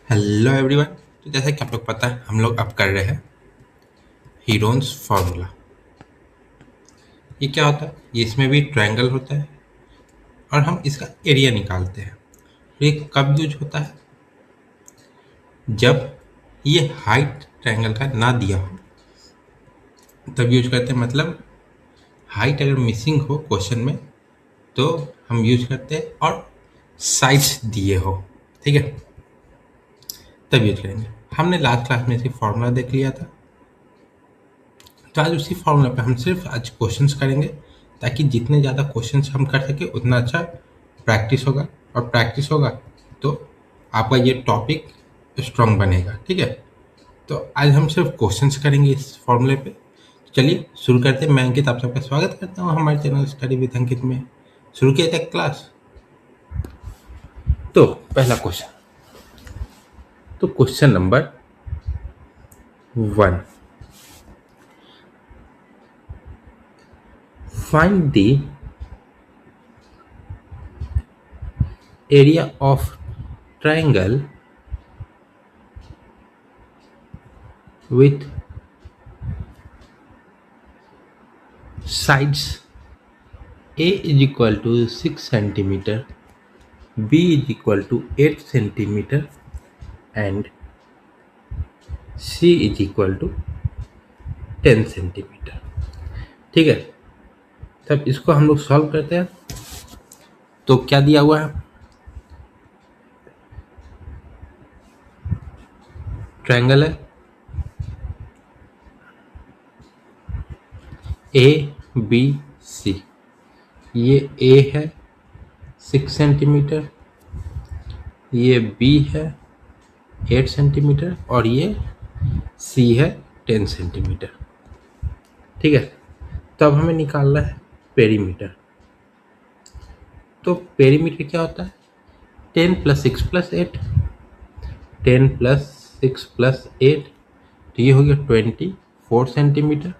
Hello everyone. तो जैसा कि आप लोग पता है हम लोग अब कर रहे हैं हीरोन्स फार्मूला। ये क्या होता है? ये इसमें भी ट्रायंगल होता है और हम इसका एरिया निकालते हैं। तो ये कब यूज होता है? जब ये हाइट ट्रायंगल का ना दिया हो तब यूज करते हैं। मतलब हाइट अगर मिसिंग हो क्वेश्चन में तो हम यूज करते हैं, और साइड्स दिए हो, ठीक है, तब यूज करेंगे। हमने लास्ट क्लास में सिर्फ फार्मूला देख लिया था, तो आज उसी फॉर्मूला पे हम सिर्फ आज क्वेश्चंस करेंगे, ताकि जितने ज़्यादा क्वेश्चंस हम कर सके उतना अच्छा प्रैक्टिस होगा। और प्रैक्टिस होगा तो आपका ये टॉपिक स्ट्रांग बनेगा, ठीक है। तो आज हम सिर्फ क्वेश्चंस करेंगे इस फॉर्मूले पे। चलिए शुरू करते हैं। मैं अंकित आप सबका स्वागत करता हूँ हमारे चैनल स्टडी विद अंकित में। शुरू किया जाए क्लास। तो पहला क्वेश्चन, तो question number 1, find the area of triangle with sides A is equal to 6 centimeter, B is equal to 8 centimeter and C is equal to 10 centimeter। ठीक है, तब इसको हम लोग सॉल्व करते हैं। तो क्या दिया हुआ है? ट्रायंगल है ए बी सी। ये ए है 6 सेंटीमीटर, ये बी है 8 सेंटीमीटर और ये सी है 10 सेंटीमीटर। ठीक है, तब हमें निकालना है पेरीमीटर। तो पेरीमीटर क्या होता है? 10 प्लस 6 प्लस 8, 10 प्लस 6 प्लस 8, तो ये हो गया 24 सेंटीमीटर।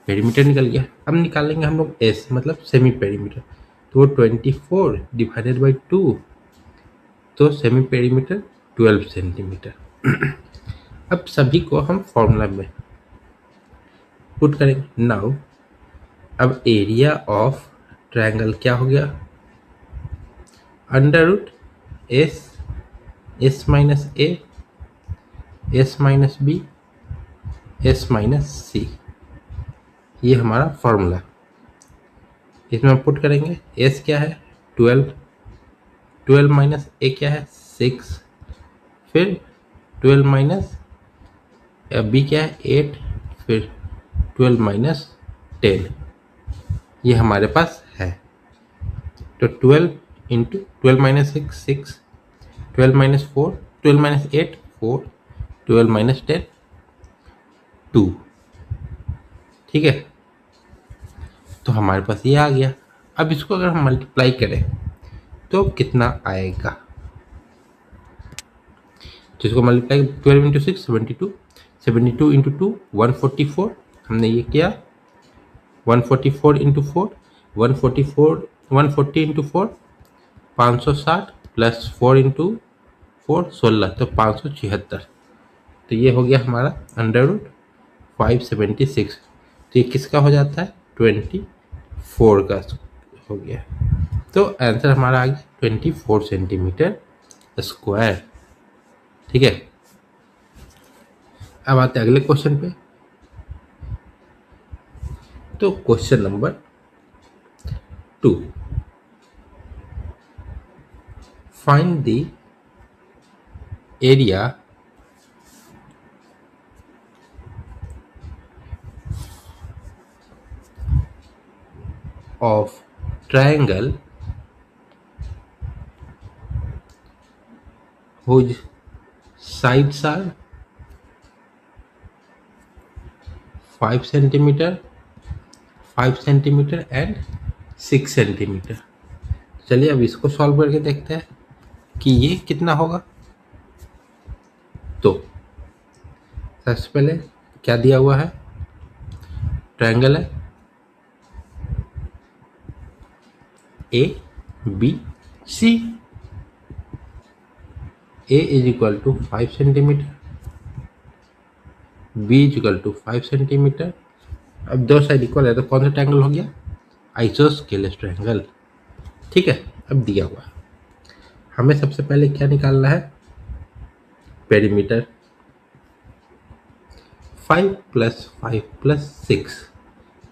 पेरीमीटर निकल गया। अब निकालेंगे हम लोग एस, मतलब सेमी पेरीमीटर। तो वो 24 डिवाइडेड बाई 2, तो सेमी पेरीमीटर 12 सेंटीमीटर। अब सभी को हम फॉर्मूला में पुट करेंगे। नाउ अब एरिया ऑफ ट्रायंगल क्या हो गया? Under root S, S minus A, S minus B, S minus C. ये हमारा फॉर्मूला। इसमें हम पुट करेंगे। एस क्या है? 12, 12 माइनस ए क्या है? 6, फिर 12 माइनस बी क्या है? 8, फिर 12 माइनस 10। ये हमारे पास है। तो 12 into 12 minus 6 6, 12 minus 4, 12 minus 8 4, 12 minus 10 2। ठीक है, तो हमारे पास ये आ गया। अब इसको अगर हम मल्टीप्लाई करें तो कितना आएगा? तो इसको मल्टीप्लाई 12 इंटू 6 72, 72 इंटू 2 144। हमने ये किया 144 इंटू 4, 144 140 इंटू 4 560 प्लस 4 इंटू 4 16, तो 576। तो ये हो गया हमारा अंडर रूट 576। तो ये किसका हो जाता है? 24 का हो गया। तो आंसर हमारा आ गया 24 सेंटीमीटर स्क्वायर। ठीक है, अब आते हैं अगले क्वेश्चन पे। तो question number 2, find the area of triangle whose sides are 5 centimeter, 5 centimetre and 6 centimetre. चलिए अब इसको सॉल्व करके देखते हैं कि ये कितना होगा। तो सबसे पहले क्या दिया हुआ है? ट्रायंगल है A B C. A is equal to 5 centimetre, B is equal to 5 centimetre. अब दो साइड इक्वल है तो कौन सा ट्रायंगल हो गया? Isosceles triangle. ठीक है, अब दिया हुआ हमें सबसे पहले क्या निकालना है? पेरीमीटर। 5 + 5 + 6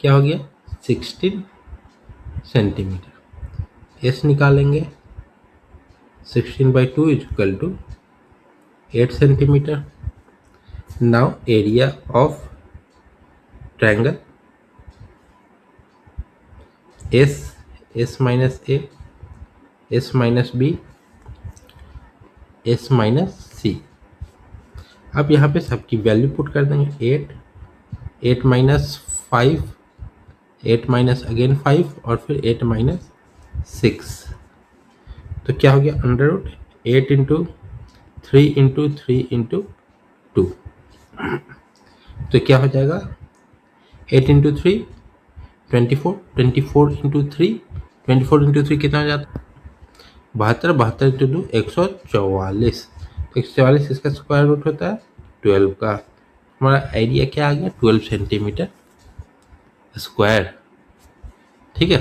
क्या हो गया? 16 सेंटीमीटर। एस निकालेंगे, 16/2 is equal to 8 centimetre. Now area of triangle S, S minus A, S minus B, S minus C. अब यहाँ पे सबकी वैल्यू पुट कर देंगे। 8, 8 माइनस 5, 8 माइनस अगेन 5 और फिर 8 माइनस 6। तो क्या हो गया? Under root 8 into 3 into 3 into 2। तो क्या हो जाएगा? 8 इंटू 3 24, 24 इंटू 3, 24 इंटू 3 कितना हो जाता है? 72, 72 इंटू 2 144। तो 144 इसका स्क्वायर रूट होता है 12 का। हमारा एरिया क्या आ गया? 12 सेंटीमीटर स्क्वायर। ठीक है,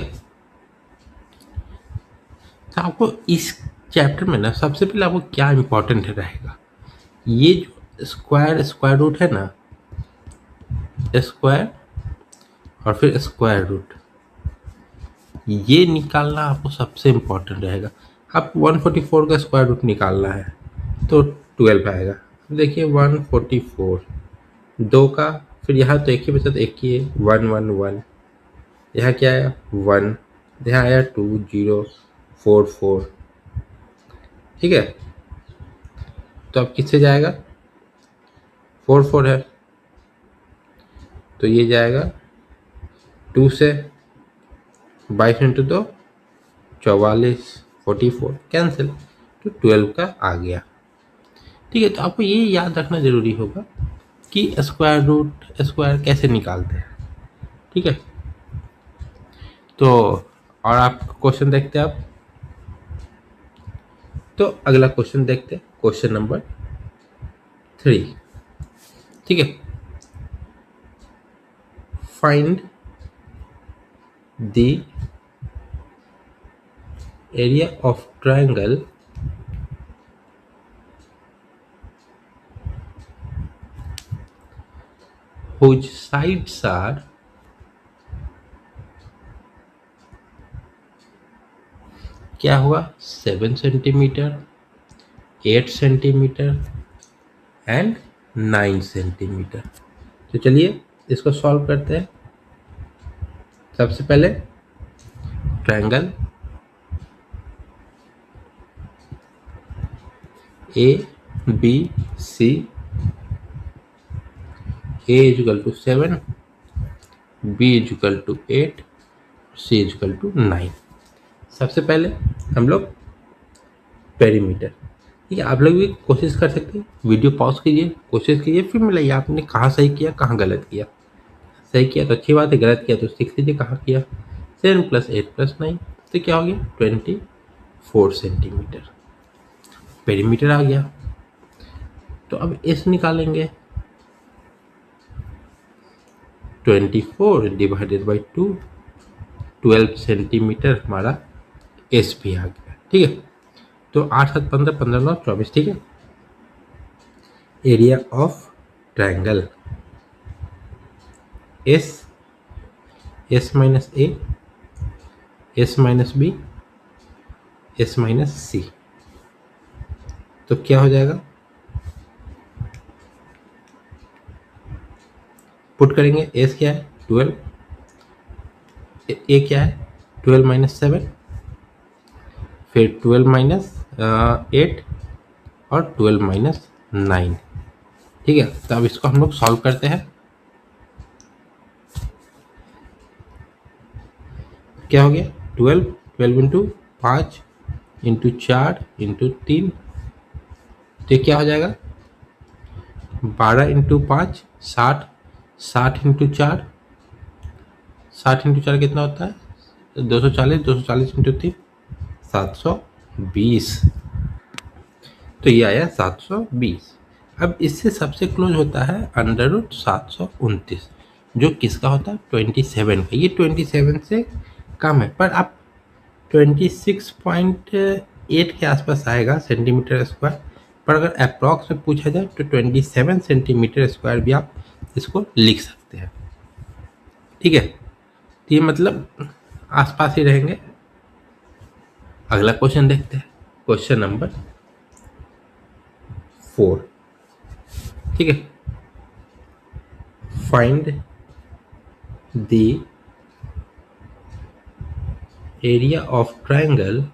तो आपको इस चैप्टर में ना सबसे पहले आपको क्या इंपॉर्टेंट रहेगा? ये जो स्क्वायर रूट है ना, स्क्वायर और फिर स्क्वायर रूट, ये निकालना आपको सबसे इम्पोर्टेंट रहेगा। आप 144 का स्क्वायर रूट निकालना है तो 12 आएगा। देखिए 144, 2 का, फिर यहाँ तो एक ही बचा तो एक ही है, 1 1 1। यहाँ क्या आया? 1, यहाँ आया 2 0 4 4। ठीक है, तो अब किससे जाएगा? 4 4 है तो ये जाएगा 2 से। 22 इंटू 2 44, 44 कैंसिल, तो 12 का आ गया। ठीक है, तो आपको ये याद रखना जरूरी होगा कि स्क्वायर रूट स्क्वायर कैसे निकालते हैं। ठीक है, तो और आप क्वेश्चन देखते हैं। आप तो अगला क्वेश्चन देखते हैं, क्वेश्चन नंबर 3। ठीक है, find the area of triangle whose sides are क्या हुआ? 7 सेंटीमीटर, 8 सेंटीमीटर एंड 9 सेंटीमीटर। तो चलिए इसको सॉल्व करते हैं। सबसे पहले triangle A B C, A is equal to 7, B is equal to 8, C is equal to 9। सबसे पहले हम लोग पेरीमीटर। ठीक है, आप लोग भी कोशिश कर सकते हैं, वीडियो पॉज कीजिए, कोशिश कीजिए, फिर मिलाइए आपने कहाँ सही किया कहाँ गलत किया। सही किया तो अच्छी बात है, गलत किया तो सीख लीजिए कहाँ किया। 7 + 8 + 9 तो क्या हो गया? 24 सेंटीमीटर पेरीमीटर आ गया। तो अब एस निकालेंगे, 24 डिवाइडेड बाई 2, 12 सेंटीमीटर हमारा एस भी आ गया। ठीक है, तो 8 7 15, 15 9 24। ठीक है, area of triangle S, S minus A, S minus B, S minus C. तो क्या हो जाएगा? पुट करेंगे। एस क्या है? 12, ए क्या है? 12 - 7, फिर 12 - 8 और 12 - 9। ठीक है, तो अब इसको हम लोग सॉल्व करते हैं। क्या हो गया? 12, 12 इंटू 5 इंटू 4 इंटू 3, तो क्या हो जाएगा? 12 इंटू 5 60, 60 इंटू 4, 60 इंटू 4 कितना होता है? 240, 240 इंटू 3 720। तो ये आया 720। अब इससे सबसे क्लोज होता है √729, जो किसका होता है 27 का। ये 27 से कम है, पर आप 26.8 के आसपास आएगा सेंटीमीटर स्क्वायर। पर अगर अप्रॉक्स में पूछा जाए तो 27 सेंटीमीटर स्क्वायर भी आप इसको लिख सकते हैं। ठीक है, तो ये मतलब आसपास ही रहेंगे। अगला क्वेश्चन देखते हैं, क्वेश्चन नंबर 4। ठीक है, find the area of triangle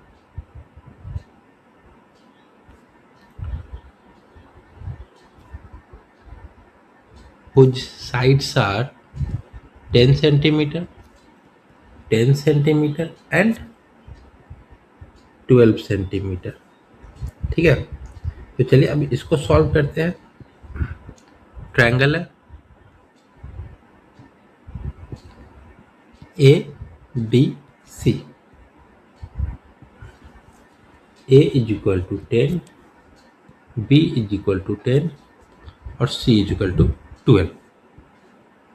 whose sides are 10 centimeter, 10 centimeter and 12 centimetre. ठीक है, तो चलिए अब इसको सॉल्व करते हैं। ट्रायंगल है A B C, A is equal to 10, B is equal to 10 और सी इज इक्वल टू 12।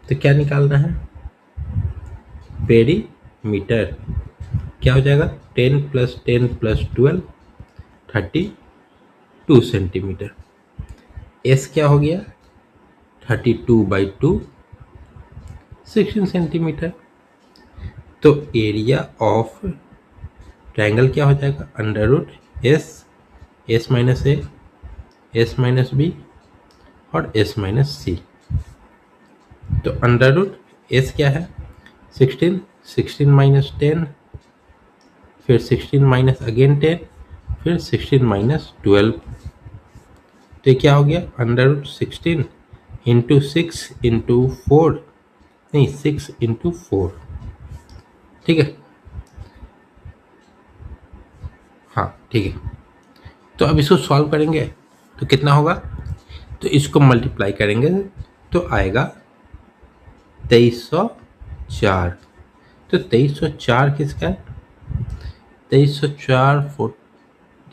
तो क्या निकालना है, पेरीमीटर। क्या हो जाएगा 10 + 10 + 12 32 सेंटीमीटर। एस क्या हो गया 32/2 16 सेंटीमीटर। तो एरिया ऑफ ट्रायंगल क्या हो जाएगा √S, S - A, S - B और S - C। तो √S क्या है 16, 16 - 10, फिर 16 - अगेन 10, फिर 16 - 12। तो ये क्या हो गया √16 × 6 × 4, नहीं 6 × 4। ठीक है, हाँ ठीक है। तो अब इसको सॉल्व करेंगे तो कितना होगा, तो इसको मल्टीप्लाई करेंगे तो आएगा 2304। तो 2304 किसका है 2304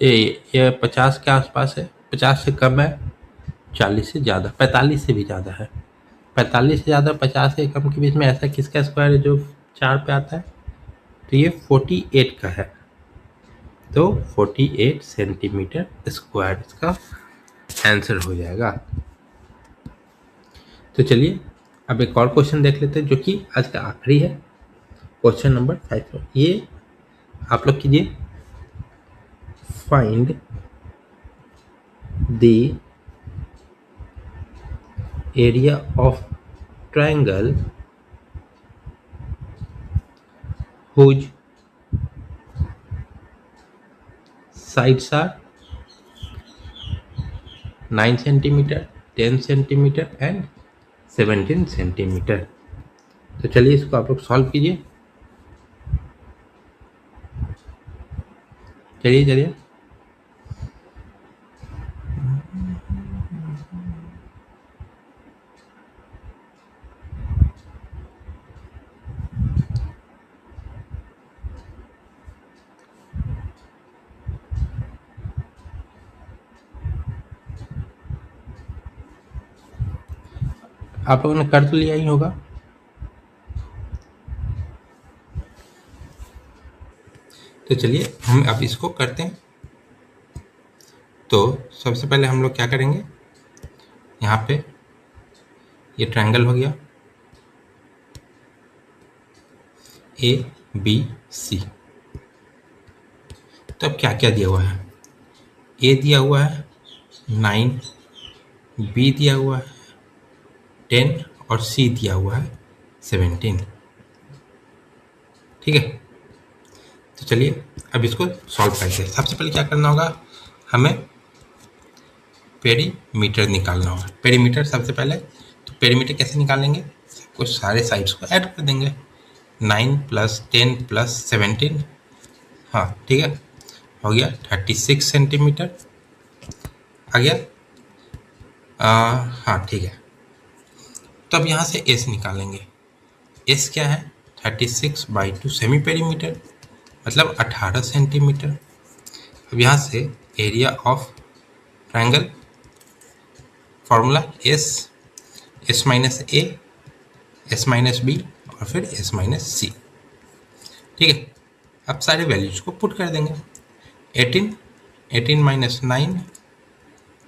ये 50 के आसपास है, 50 से कम है, 40 से ज़्यादा, 45 से भी ज़्यादा है। 45 से ज़्यादा 50 से कम के बीच में ऐसा किसका स्क्वायर है जो 4 पे आता है, तो ये 48 का है। तो 48 सेंटीमीटर स्क्वायर इसका आंसर हो जाएगा। तो चलिए अब एक और क्वेश्चन देख लेते हैं जो कि आज का आखिरी है, क्वेश्चन नंबर 5। ये आप लोग कीजिए, find the area of triangle whose sides are 9 centimetre, 10 centimetre and 17 centimetre. तो चलिए इसको आप लोग सॉल्व कीजिए। चलिए चलिए, आप लोगों ने कर तो लिया ही होगा। तो चलिए हम अब इसको करते हैं। तो सबसे पहले हम लोग क्या करेंगे, यहाँ पे ये ट्रायंगल हो गया ए बी सी। तो अब क्या क्या दिया हुआ है, ए दिया हुआ है 9, बी दिया हुआ है 10 और सी दिया हुआ है 17। ठीक है, तो चलिए अब इसको सॉल्व करते हैं। सबसे पहले क्या करना होगा, हमें पेरीमीटर निकालना होगा। पेरीमीटर सबसे पहले, तो पेरीमीटर कैसे निकालेंगे, कुछ सारे साइड्स को ऐड कर देंगे, 9 + 10 + 17। हाँ ठीक है, हो गया 36 सेंटीमीटर आ गया। हाँ ठीक है, तो अब यहाँ से एस निकालेंगे। एस क्या है 36/2 सेमी पेरीमीटर, मतलब 18 सेंटीमीटर। अब यहाँ से area of triangle formula S, S minus A, S minus B और फिर एस माइनस सी। ठीक है, अब सारे वैल्यूज को पुट कर देंगे। 18, 18 माइनस 9,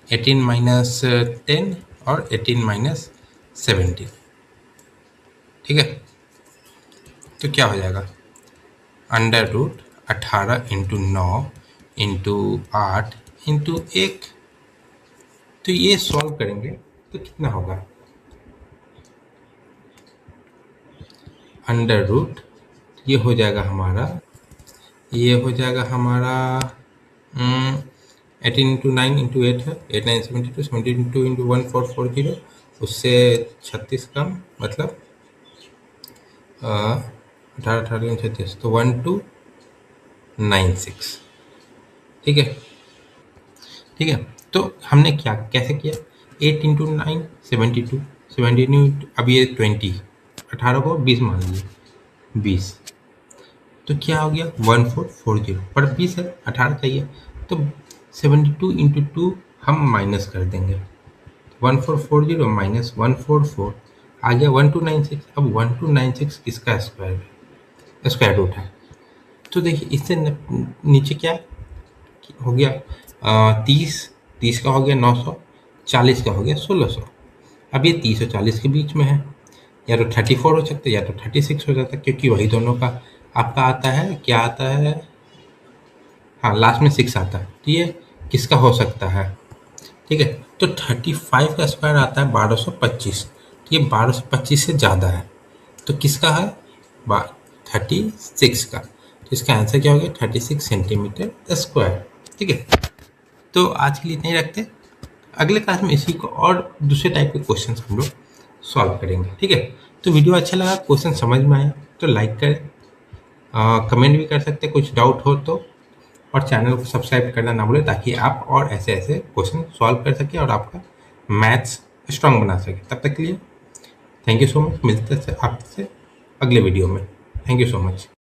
18 माइनस 10 और 18 माइनस 17। ठीक है, तो क्या हो जाएगा, under root 18 into 9 into 8 into 1। तो ये सॉल्व करेंगे तो कितना होगा, अंडर रूट ये हो जाएगा हमारा 18 इंटू 9 इंटू 8 है, 8 9 72, 72 इंटू 1440, उससे 36 कम, मतलब 18 18 36, तो 1296। ठीक है, ठीक है। तो हमने क्या कैसे किया, 8 इंटू 9 72, 72 अब ये 20, 18 को 20 मान लीजिए, 20, तो क्या हो गया 1440, पर 20 है, 18 चाहिए, तो 72 इंटू 2 हम माइनस कर देंगे, 1440 माइनस 144 आ गया 1296। अब 1296 किसका स्क्वायर है, स्क्वायर रूट है। तो देखिए इससे नीचे क्या हो गया, 30, 30 का हो गया 900, 40 का हो गया 1600। अब ये 30 और 40 के बीच में है, या तो 34 हो सकता है या तो 36 हो जाता है, क्योंकि वही दोनों का आपका आता है, क्या आता है, हाँ लास्ट में 6 आता है, तो ये किसका हो सकता है। ठीक है, तो 35 का स्क्वायर आता है 1225, तो ये 1225 से ज़्यादा है, तो किसका है 36 का, तो इसका आंसर क्या हो गया 36 सेंटीमीटर स्क्वायर। ठीक है, तो आज के लिए इतना ही रखते, अगले क्लास में इसी को और दूसरे टाइप के क्वेश्चन हम लोग सॉल्व करेंगे। ठीक है, तो वीडियो अच्छा लगा, क्वेश्चन समझ में आया तो लाइक करें, कमेंट भी कर सकते हैं कुछ डाउट हो तो, और चैनल को सब्सक्राइब करना ना भूलें, ताकि आप और ऐसे ऐसे क्वेश्चन सॉल्व कर सकें और आपका मैथ्स स्ट्रांग बना सके। तब तक के लिए थैंक यू सो मच, मिलते हैं आपसे अगले वीडियो में। Thank you so much.